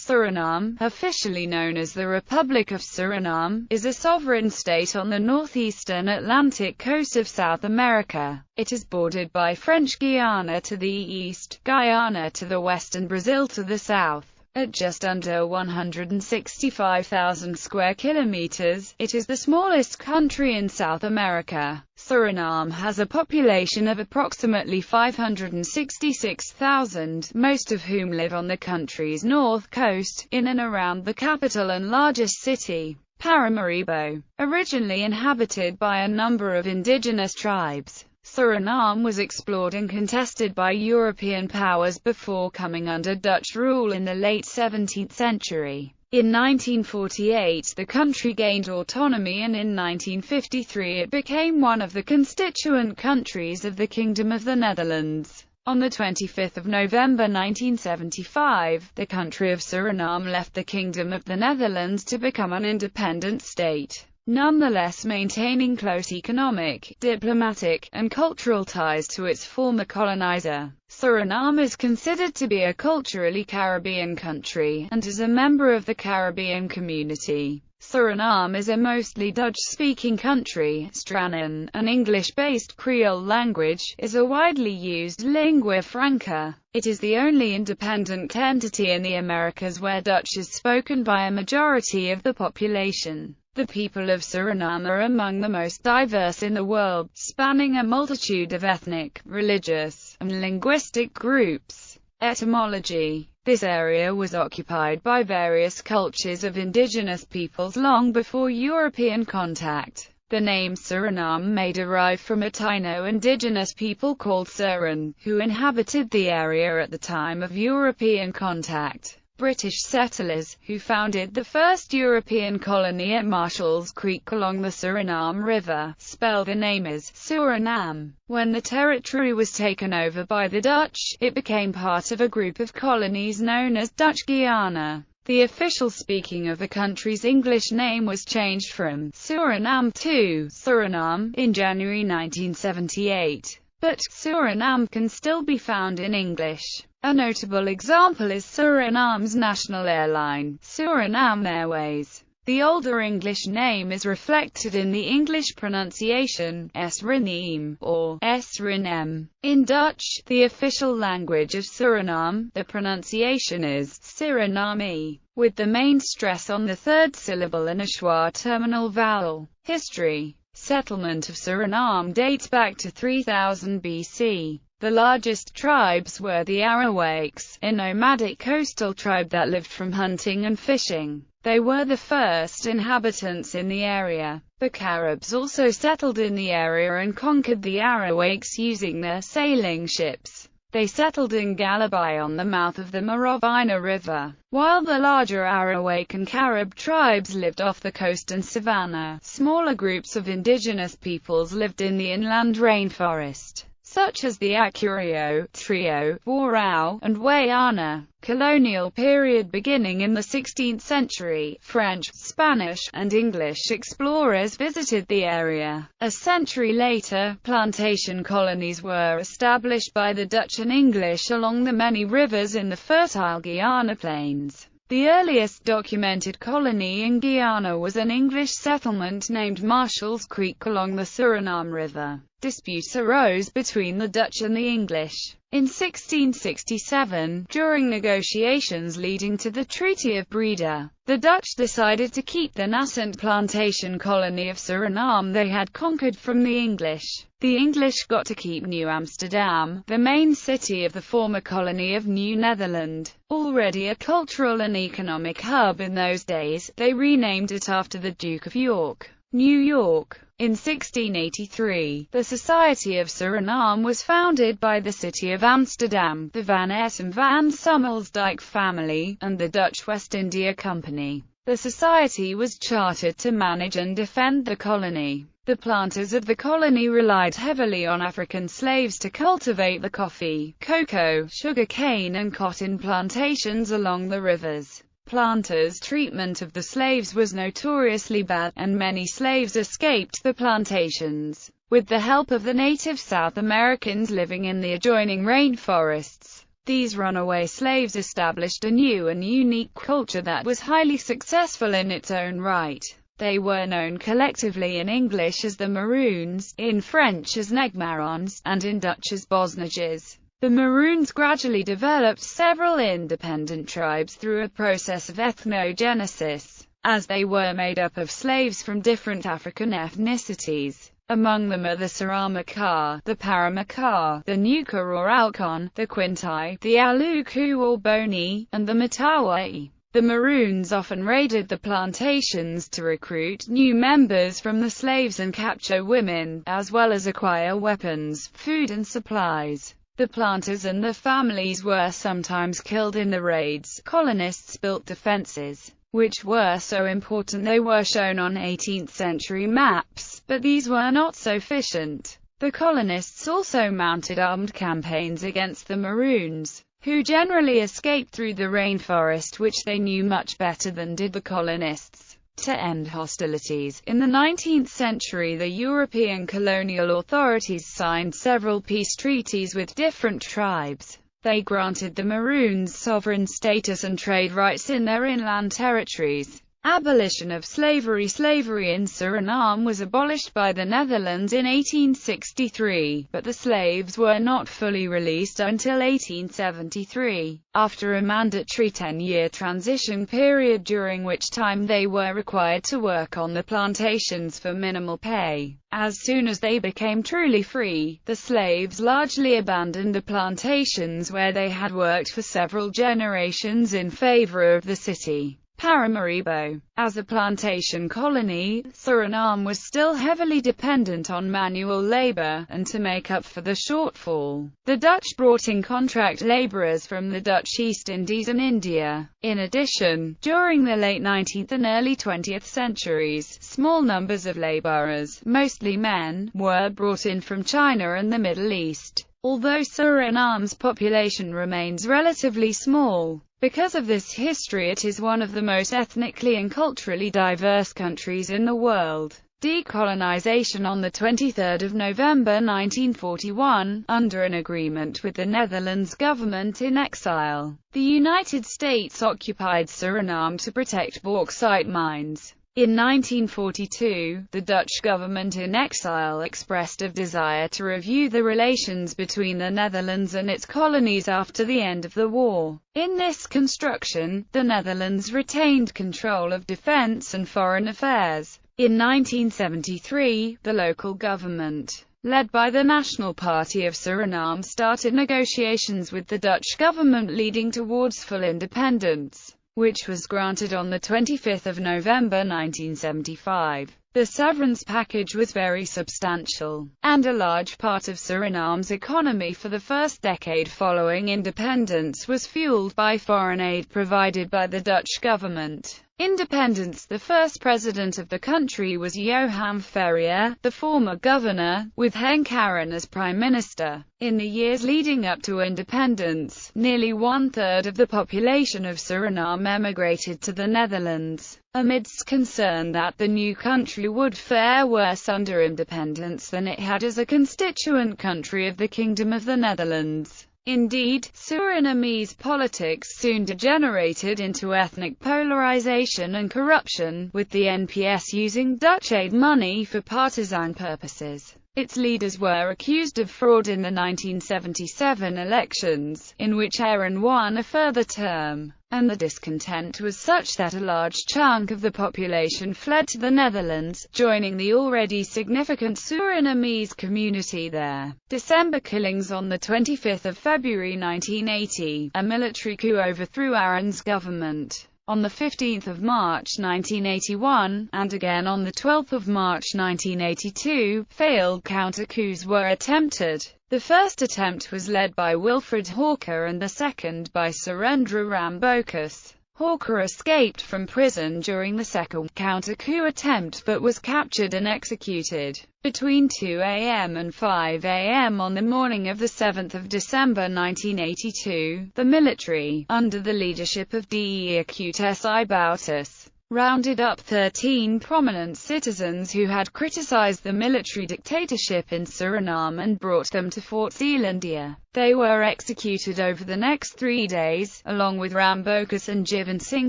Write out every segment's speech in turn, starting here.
Suriname, officially known as the Republic of Suriname, is a sovereign state on the northeastern Atlantic coast of South America. It is bordered by French Guiana to the east, Guyana to the west and Brazil to the south. At just under 165,000 square kilometers, it is the smallest country in South America. Suriname has a population of approximately 566,000, most of whom live on the country's north coast, in and around the capital and largest city, Paramaribo. Originally inhabited by a number of indigenous tribes, Suriname was explored and contested by European powers before coming under Dutch rule in the late 17th century. In 1948 the country gained autonomy, and in 1953 it became one of the constituent countries of the Kingdom of the Netherlands. On 25 November 1975, the country of Suriname left the Kingdom of the Netherlands to become an independent state, nonetheless maintaining close economic, diplomatic, and cultural ties to its former colonizer. Suriname is considered to be a culturally Caribbean country, and is a member of the Caribbean Community. Suriname is a mostly Dutch-speaking country. Stranahan, an English-based Creole language, is a widely used lingua franca. It is the only independent entity in the Americas where Dutch is spoken by a majority of the population. The people of Suriname are among the most diverse in the world, spanning a multitude of ethnic, religious, and linguistic groups. Etymology: this area was occupied by various cultures of indigenous peoples long before European contact. The name Suriname may derive from a Taino indigenous people called Surin, who inhabited the area at the time of European contact. British settlers, who founded the first European colony at Marshall's Creek along the Suriname River, spell the name as Suriname. When the territory was taken over by the Dutch, it became part of a group of colonies known as Dutch Guiana. The official speaking of the country's English name was changed from Suriname to Suriname in January 1978. But Suriname can still be found in English. A notable example is Suriname's national airline, Suriname Airways. The older English name is reflected in the English pronunciation, Suriname, or Suriname. In Dutch, the official language of Suriname, the pronunciation is Suriname, with the main stress on the third syllable and a schwa terminal vowel. History: settlement of Suriname dates back to 3000 BC. The largest tribes were the Arawakes, a nomadic coastal tribe that lived from hunting and fishing. They were the first inhabitants in the area. The Caribs also settled in the area and conquered the Arawakes using their sailing ships. They settled in Galabai on the mouth of the Marovina River, while the larger Arawak and Carib tribes lived off the coast and savanna. Smaller groups of indigenous peoples lived in the inland rainforest, such as the Acurio, Trio, Warao, and Wayana. Colonial period: beginning in the 16th century, French, Spanish, and English explorers visited the area. A century later, plantation colonies were established by the Dutch and English along the many rivers in the fertile Guiana plains. The earliest documented colony in Guyana was an English settlement named Marshall's Creek along the Suriname River. Disputes arose between the Dutch and the English. In 1667, during negotiations leading to the Treaty of Breda, the Dutch decided to keep the nascent plantation colony of Suriname they had conquered from the English. The English got to keep New Amsterdam, the main city of the former colony of New Netherland. Already a cultural and economic hub in those days, they renamed it after the Duke of York, New York. In 1683, the Society of Suriname was founded by the city of Amsterdam, the Van Essen van Sommelsdijk family, and the Dutch West India Company. The society was chartered to manage and defend the colony. The planters of the colony relied heavily on African slaves to cultivate the coffee, cocoa, sugar cane and cotton plantations along the rivers. Planters' treatment of the slaves was notoriously bad, and many slaves escaped the plantations. With the help of the native South Americans living in the adjoining rainforests, These runaway slaves established a new and unique culture that was highly successful in its own right. They were known collectively in English as the Maroons, in French as Negmarons, and in Dutch as Bosniges. The Maroons gradually developed several independent tribes through a process of ethnogenesis, as they were made up of slaves from different African ethnicities. Among them are the Saramaka, the Paramaka, the Nuka or Alcon, the Quintai, the Aluku or Boni, and the Matawai. The Maroons often raided the plantations to recruit new members from the slaves and capture women, as well as acquire weapons, food and supplies. The planters and their families were sometimes killed in the raids. Colonists built defenses, which were so important they were shown on 18th-century maps, but these were not sufficient. The colonists also mounted armed campaigns against the Maroons, who generally escaped through the rainforest, which they knew much better than did the colonists. To end hostilities, in the 19th century the European colonial authorities signed several peace treaties with different tribes. They granted the Maroons sovereign status and trade rights in their inland territories. Abolition of slavery. Slavery in Suriname was abolished by the Netherlands in 1863, but the slaves were not fully released until 1873, after a mandatory 10-year transition period during which time they were required to work on the plantations for minimal pay. As soon as they became truly free, the slaves largely abandoned the plantations where they had worked for several generations in favor of the city. Paramaribo. As a plantation colony, Suriname was still heavily dependent on manual labor, and to make up for the shortfall, the Dutch brought in contract laborers from the Dutch East Indies and India. In addition, during the late 19th and early 20th centuries, small numbers of laborers, mostly men, were brought in from China and the Middle East. Although Suriname's population remains relatively small, because of this history it is one of the most ethnically and culturally diverse countries in the world. Decolonization. On 23 November 1941, under an agreement with the Netherlands government in exile, the United States occupied Suriname to protect bauxite mines. In 1942, the Dutch government in exile expressed a desire to review the relations between the Netherlands and its colonies after the end of the war. In this construction, the Netherlands retained control of defense and foreign affairs. In 1973, the local government, led by the National Party of Suriname, started negotiations with the Dutch government leading towards full independence, which was granted on 25 November 1975. The severance package was very substantial, and a large part of Suriname's economy for the first decade following independence was fueled by foreign aid provided by the Dutch government. Independence. The first president of the country was Johan Ferrier, the former governor, with Henk Aaron as prime minister. In the years leading up to independence, nearly one-third of the population of Suriname emigrated to the Netherlands, amidst concern that the new country would fare worse under independence than it had as a constituent country of the Kingdom of the Netherlands. Indeed, Surinamese politics soon degenerated into ethnic polarization and corruption, with the NPS using Dutch aid money for partisan purposes. Its leaders were accused of fraud in the 1977 elections, in which Aaron won a further term, and the discontent was such that a large chunk of the population fled to the Netherlands, joining the already significant Surinamese community there. December killings. On 25 February 1980, a military coup overthrew Aaron's government. On 15 March 1981, and again on 12 March 1982, failed counter-coups were attempted. The first attempt was led by Wilfred Hawker and the second by Surendra Rambokas. Hawker escaped from prison during the second counter-coup attempt but was captured and executed. Between 2 a.m. and 5 a.m. on the morning of 7 December 1982, the military, under the leadership of De Acutes Boutus, rounded up 13 prominent citizens who had criticized the military dictatorship in Suriname and brought them to Fort Zeelandia. They were executed over the next 3 days, along with Rambokus and Jivan Singh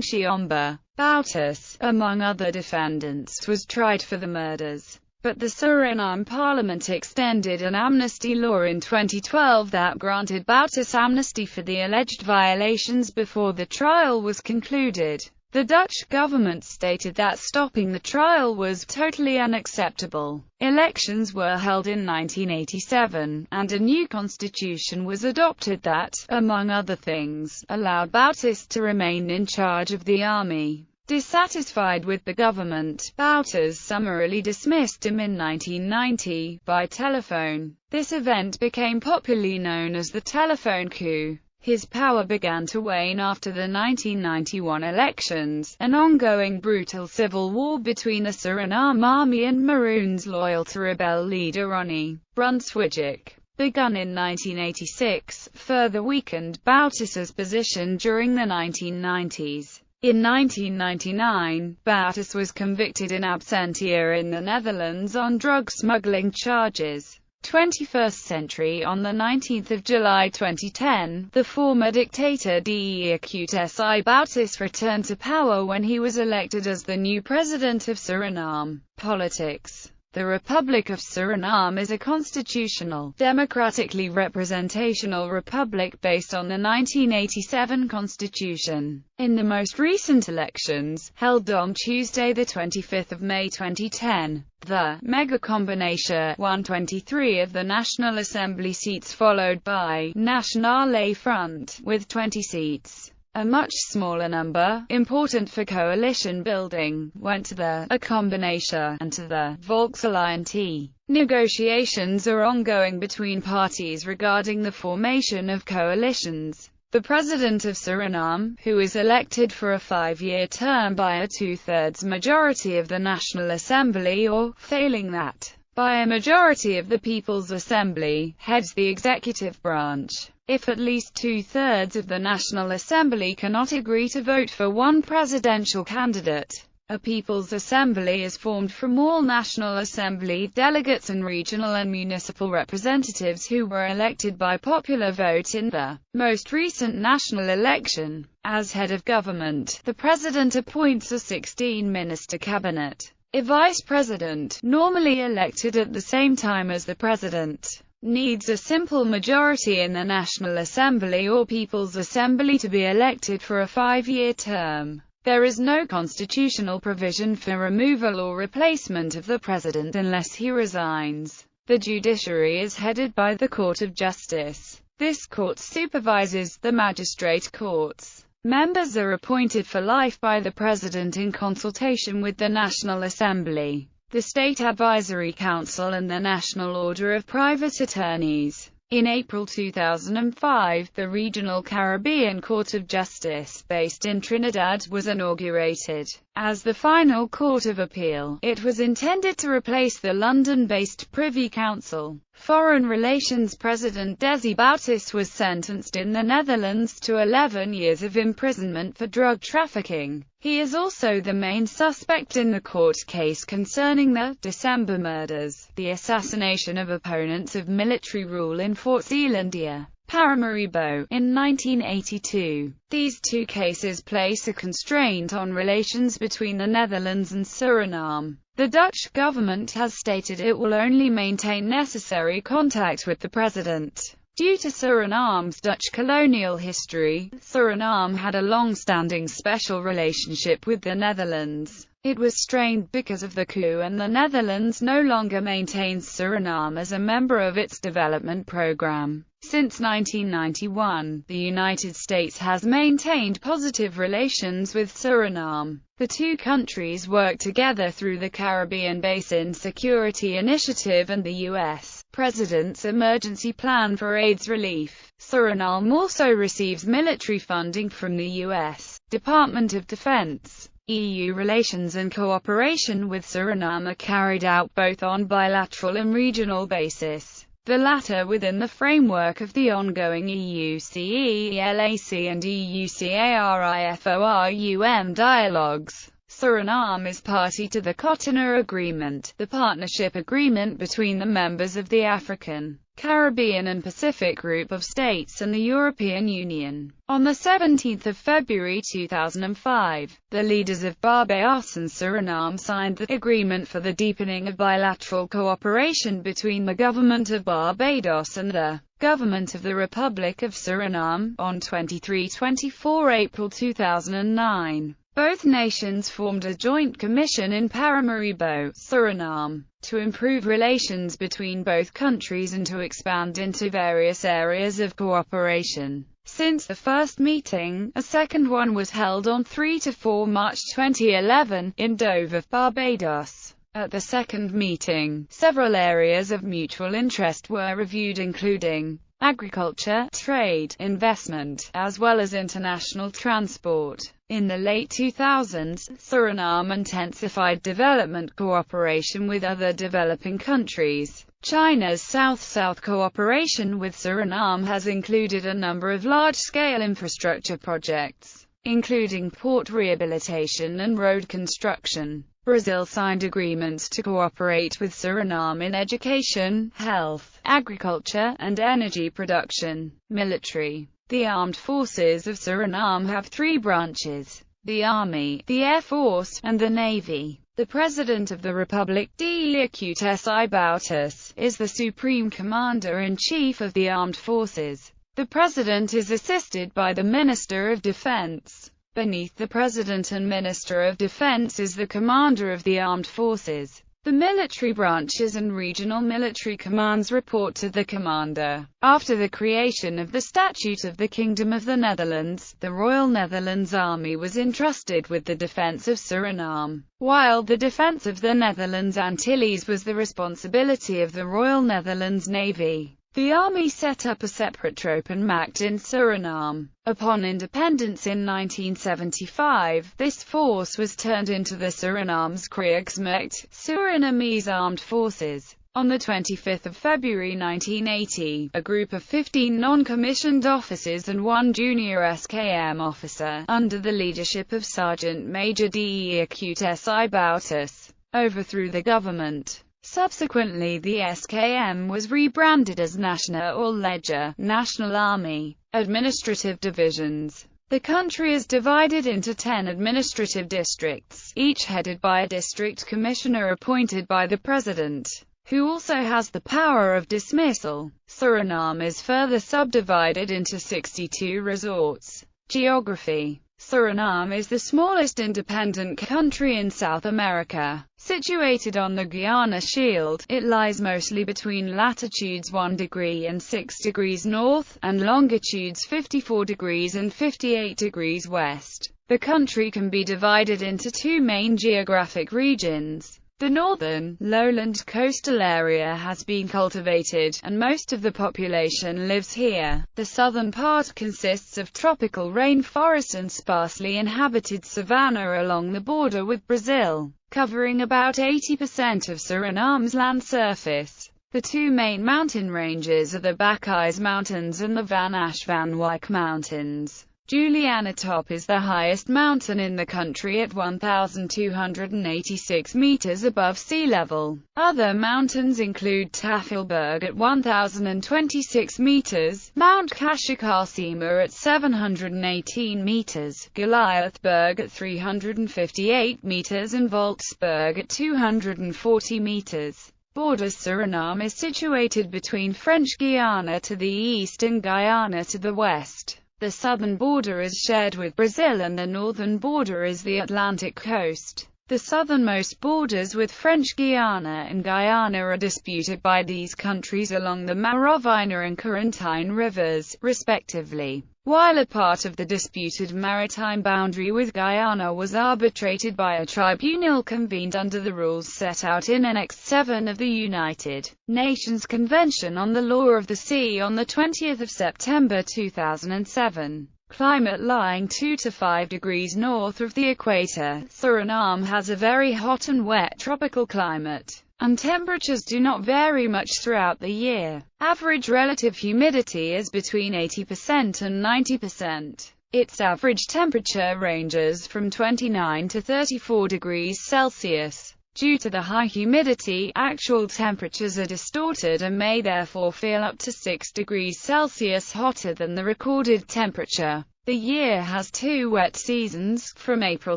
Shiomba. Bautis, among other defendants, was tried for the murders. But the Suriname Parliament extended an amnesty law in 2012 that granted Bautis amnesty for the alleged violations before the trial was concluded. The Dutch government stated that stopping the trial was totally unacceptable. Elections were held in 1987, and a new constitution was adopted that, among other things, allowed Bautis to remain in charge of the army. Dissatisfied with the government, Bautis summarily dismissed him in 1990, by telephone. This event became popularly known as the telephone coup. His power began to wane after the 1991 elections. An ongoing brutal civil war between the Suriname army and Maroons loyal to rebel leader Ronnie Brunswijik, begun in 1986, further weakened Bautis's position during the 1990s. In 1999, Bautis was convicted in absentia in the Netherlands on drug smuggling charges. 21st Century. On 19 July 2010, the former dictator Dr. Bautis returned to power when he was elected as the new president of Suriname. Politics. The Republic of Suriname is a constitutional, democratically representational republic based on the 1987 Constitution. In the most recent elections, held on Tuesday 25 May 2010, the mega combination won 23 of the National Assembly seats, followed by Nationale Front, with 20 seats. A much smaller number, important for coalition building, went to the A combination and to the Volksalliantie. Negotiations are ongoing between parties regarding the formation of coalitions. The President of Suriname, who is elected for a 5-year term by a 2/3 majority of the National Assembly or, failing that, by a majority of the People's Assembly, heads the executive branch. If at least 2/3 of the National Assembly cannot agree to vote for one presidential candidate, a People's Assembly is formed from all National Assembly delegates and regional and municipal representatives who were elected by popular vote in the most recent national election. As head of government, the President appoints a 16-minister cabinet. A vice president, normally elected at the same time as the president, needs a simple majority in the National Assembly or People's Assembly to be elected for a 5-year term. There is no constitutional provision for removal or replacement of the president unless he resigns. The judiciary is headed by the Court of Justice. This court supervises the magistrate courts. Members are appointed for life by the President in consultation with the National Assembly, the State Advisory Council and the National Order of Private Attorneys. In April 2005, the Regional Caribbean Court of Justice, based in Trinidad, was inaugurated. As the final court of appeal, it was intended to replace the London-based Privy Council. Foreign Relations President Desi Bautis was sentenced in the Netherlands to 11 years of imprisonment for drug trafficking. He is also the main suspect in the court case concerning the December murders, the assassination of opponents of military rule in Fort Zeelandia, Paramaribo, in 1982. These two cases place a constraint on relations between the Netherlands and Suriname. The Dutch government has stated it will only maintain necessary contact with the president. Due to Suriname's Dutch colonial history, Suriname had a long-standing special relationship with the Netherlands. It was strained because of the coup, and the Netherlands no longer maintains Suriname as a member of its development program. Since 1991, the United States has maintained positive relations with Suriname. The two countries work together through the Caribbean Basin Security Initiative and the U.S. President's Emergency Plan for AIDS Relief. Suriname also receives military funding from the U.S. Department of Defense. EU relations and cooperation with Suriname are carried out both on bilateral and regional basis, the latter within the framework of the ongoing EU-CELAC and EU-CARIFORUM dialogues. Suriname is party to the Cotonou Agreement, the partnership agreement between the members of the African, Caribbean and Pacific Group of States and the European Union. On 17 February 2005, the leaders of Barbados and Suriname signed the agreement for the deepening of bilateral cooperation between the government of Barbados and the government of the Republic of Suriname, on 23–24 April 2009. Both nations formed a joint commission in Paramaribo, Suriname, to improve relations between both countries and to expand into various areas of cooperation. Since the first meeting, a second one was held on 3–4 March 2011, in Dover, Barbados. At the second meeting, several areas of mutual interest were reviewed, including agriculture, trade, investment, as well as international transport. In the late 2000s, Suriname intensified development cooperation with other developing countries. China's South-South cooperation with Suriname has included a number of large-scale infrastructure projects, including port rehabilitation and road construction. Brazil signed agreements to cooperate with Suriname in education, health, agriculture, and energy production. Military. The armed forces of Suriname have three branches: the Army, the Air Force, and the Navy. The President of the Republic, Dr. Bouterse, is the Supreme Commander-in-Chief of the Armed Forces. The President is assisted by the Minister of Defense. Beneath the President and Minister of Defense is the Commander of the Armed Forces. The military branches and regional military commands report to the Commander. After the creation of the Statute of the Kingdom of the Netherlands, the Royal Netherlands Army was entrusted with the defense of Suriname, while the defense of the Netherlands Antilles was the responsibility of the Royal Netherlands Navy. The Army set up a separate Tropenmacht in Suriname. Upon independence in 1975, this force was turned into the Suriname's Krijgsmacht, Surinamese Armed Forces. On 25 February 1980, a group of 15 non-commissioned officers and one junior SKM officer, under the leadership of Sergeant Major Dr. Bouterse, overthrew the government. Subsequently, the SKM was rebranded as National Leger, National Army. Administrative divisions. The country is divided into 10 administrative districts, each headed by a district commissioner appointed by the president, who also has the power of dismissal. Suriname is further subdivided into 62 resorts. Geography. Suriname is the smallest independent country in South America. Situated on the Guiana Shield, it lies mostly between latitudes 1 degree and 6 degrees north, and longitudes 54 degrees and 58 degrees west. The country can be divided into two main geographic regions. The northern, lowland coastal area has been cultivated, and most of the population lives here. The southern part consists of tropical rainforest and sparsely inhabited savanna along the border with Brazil, covering about 80% of Suriname's land surface. The two main mountain ranges are the Bacais Mountains and the Van Asch-Van Wyck Mountains. Juliana Top is the highest mountain in the country at 1,286 meters above sea level. Other mountains include Tafelberg at 1,026 meters, Mount Kashikarsima at 718 meters, Goliathberg at 358 meters and Volksberg at 240 meters. Borders. Suriname is situated between French Guiana to the east and Guyana to the west. The southern border is shared with Brazil and the northern border is the Atlantic coast. The southernmost borders with French Guiana and Guyana are disputed by these countries along the Marovina and Corentine rivers, respectively, while a part of the disputed maritime boundary with Guyana was arbitrated by a tribunal convened under the rules set out in Annex 7 of the United Nations Convention on the Law of the Sea on 20 September 2007. Climate. Lying 2 to 5 degrees north of the equator, Suriname has a very hot and wet tropical climate, and temperatures do not vary much throughout the year. Average relative humidity is between 80% and 90%. Its average temperature ranges from 29 to 34 degrees Celsius. Due to the high humidity, actual temperatures are distorted and may therefore feel up to 6 degrees Celsius hotter than the recorded temperature. The year has 2 wet seasons, from April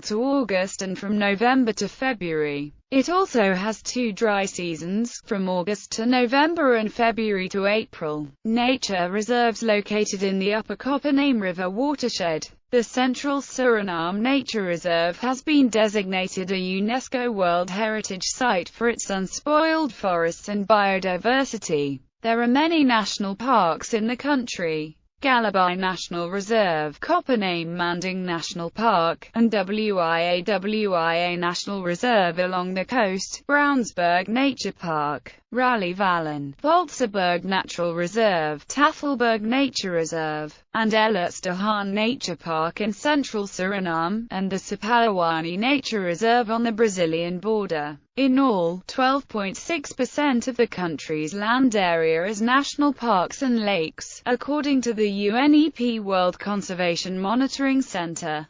to August and from November to February. It also has 2 dry seasons, from August to November and February to April. Nature reserves located in the Upper Coppermine River watershed. The Central Suriname Nature Reserve has been designated a UNESCO World Heritage Site for its unspoiled forests and biodiversity. There are many national parks in the country. Galabai National Reserve, Coppermine Manding National Park, and Wia National Reserve along the coast, Brownsburg Nature Park, Raleigh-Vallen, Voltserberg Natural Reserve, Tafelberg Nature Reserve, and Elusterhaan Nature Park in central Suriname, and the Sipaliwini Nature Reserve on the Brazilian border. In all, 12.6% of the country's land area is national parks and lakes, according to the UNEP World Conservation Monitoring Center.